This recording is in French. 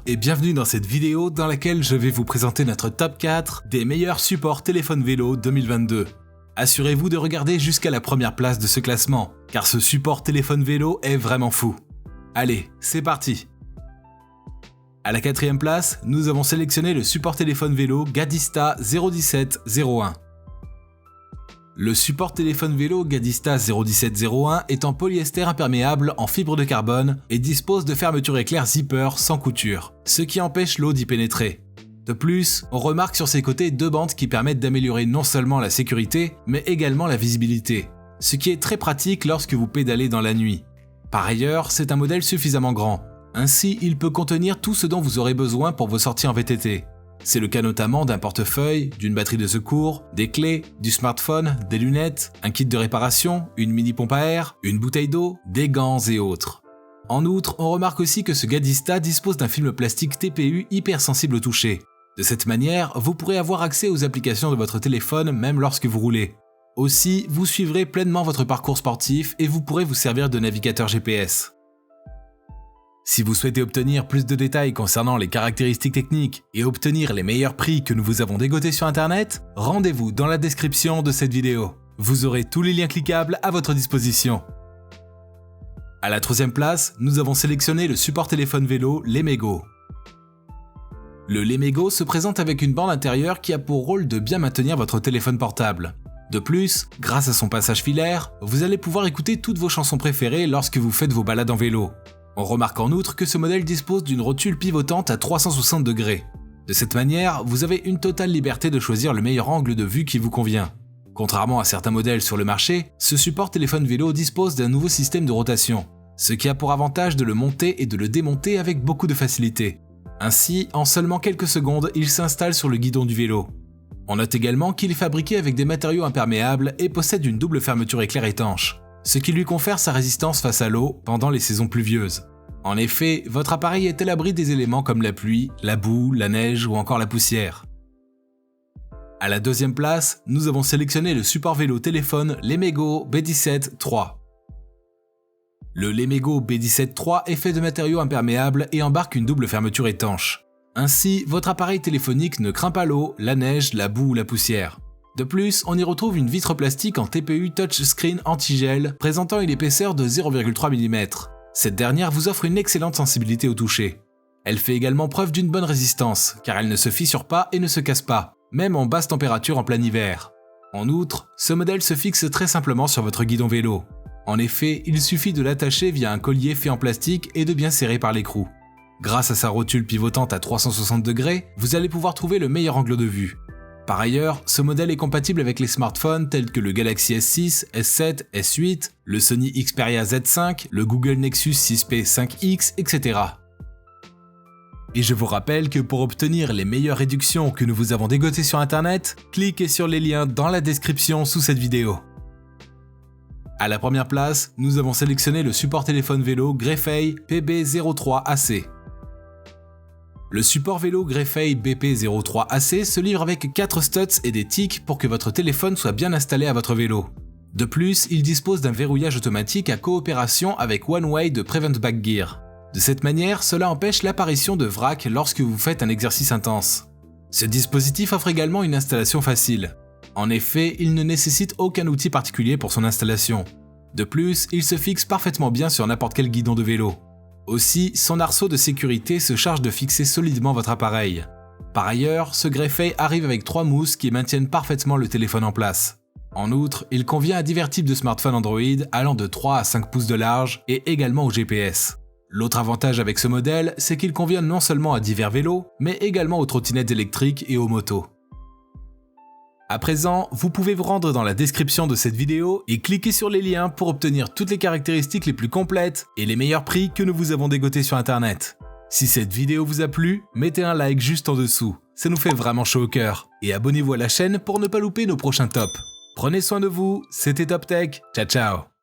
et bienvenue dans cette vidéo dans laquelle je vais vous présenter notre top 4 des meilleurs supports téléphone vélo 2022. Assurez-vous de regarder jusqu'à la première place de ce classement, car ce support téléphone vélo est vraiment fou. Allez, c'est parti! À la 4e place, nous avons sélectionné le support téléphone vélo Gadista 01701. Le support téléphone vélo Gadista 01701 est en polyester imperméable en fibre de carbone et dispose de fermetures éclair zipper sans couture, ce qui empêche l'eau d'y pénétrer. De plus, on remarque sur ses côtés deux bandes qui permettent d'améliorer non seulement la sécurité, mais également la visibilité, ce qui est très pratique lorsque vous pédalez dans la nuit. Par ailleurs, c'est un modèle suffisamment grand, ainsi il peut contenir tout ce dont vous aurez besoin pour vos sorties en VTT. C'est le cas notamment d'un portefeuille, d'une batterie de secours, des clés, du smartphone, des lunettes, un kit de réparation, une mini pompe à air, une bouteille d'eau, des gants et autres. En outre, on remarque aussi que ce Gadista dispose d'un film plastique TPU hypersensible au toucher. De cette manière, vous pourrez avoir accès aux applications de votre téléphone même lorsque vous roulez. Aussi, vous suivrez pleinement votre parcours sportif et vous pourrez vous servir de navigateur GPS. Si vous souhaitez obtenir plus de détails concernant les caractéristiques techniques et obtenir les meilleurs prix que nous vous avons dégotés sur internet, rendez-vous dans la description de cette vidéo. Vous aurez tous les liens cliquables à votre disposition. À la 3e place, nous avons sélectionné le support téléphone vélo Lemego. Le Lemego se présente avec une bande intérieure qui a pour rôle de bien maintenir votre téléphone portable. De plus, grâce à son passage filaire, vous allez pouvoir écouter toutes vos chansons préférées lorsque vous faites vos balades en vélo. On remarque en outre que ce modèle dispose d'une rotule pivotante à 360 degrés. De cette manière, vous avez une totale liberté de choisir le meilleur angle de vue qui vous convient. Contrairement à certains modèles sur le marché, ce support téléphone vélo dispose d'un nouveau système de rotation, ce qui a pour avantage de le monter et de le démonter avec beaucoup de facilité. Ainsi, en seulement quelques secondes, il s'installe sur le guidon du vélo. On note également qu'il est fabriqué avec des matériaux imperméables et possède une double fermeture éclair étanche, ce qui lui confère sa résistance face à l'eau pendant les saisons pluvieuses. En effet, votre appareil est à l'abri des éléments comme la pluie, la boue, la neige ou encore la poussière. À la 2e place, nous avons sélectionné le support vélo téléphone Lemego B17-3. Le Lemego B17-3 est fait de matériaux imperméables et embarque une double fermeture étanche. Ainsi, votre appareil téléphonique ne craint pas l'eau, la neige, la boue ou la poussière. De plus, on y retrouve une vitre plastique en TPU touchscreen anti-gel présentant une épaisseur de 0,3 mm. Cette dernière vous offre une excellente sensibilité au toucher. Elle fait également preuve d'une bonne résistance, car elle ne se fissure pas et ne se casse pas, même en basse température en plein hiver. En outre, ce modèle se fixe très simplement sur votre guidon vélo. En effet, il suffit de l'attacher via un collier fait en plastique et de bien serrer par l'écrou. Grâce à sa rotule pivotante à 360 degrés, vous allez pouvoir trouver le meilleur angle de vue. Par ailleurs, ce modèle est compatible avec les smartphones tels que le Galaxy S6, S7, S8, le Sony Xperia Z5, le Google Nexus 6P 5X, etc. Et je vous rappelle que pour obtenir les meilleures réductions que nous vous avons dégotées sur internet, cliquez sur les liens dans la description sous cette vidéo. À la 1re place, nous avons sélectionné le support téléphone vélo Grefei PB03AC. Le support vélo Grefei BP03AC se livre avec 4 studs et des tics pour que votre téléphone soit bien installé à votre vélo. De plus, il dispose d'un verrouillage automatique à coopération avec OneWay de Prevent Back Gear. De cette manière, cela empêche l'apparition de vrac lorsque vous faites un exercice intense. Ce dispositif offre également une installation facile. En effet, il ne nécessite aucun outil particulier pour son installation. De plus, il se fixe parfaitement bien sur n'importe quel guidon de vélo. Aussi, son arceau de sécurité se charge de fixer solidement votre appareil. Par ailleurs, ce Grefei arrive avec 3 mousses qui maintiennent parfaitement le téléphone en place. En outre, il convient à divers types de smartphones Android allant de 3 à 5 pouces de large et également au GPS. L'autre avantage avec ce modèle, c'est qu'il convient non seulement à divers vélos, mais également aux trottinettes électriques et aux motos. À présent, vous pouvez vous rendre dans la description de cette vidéo et cliquer sur les liens pour obtenir toutes les caractéristiques les plus complètes et les meilleurs prix que nous vous avons dégotés sur internet. Si cette vidéo vous a plu, mettez un like juste en dessous, ça nous fait vraiment chaud au cœur. Et abonnez-vous à la chaîne pour ne pas louper nos prochains tops. Prenez soin de vous, c'était Top Tech, ciao ciao.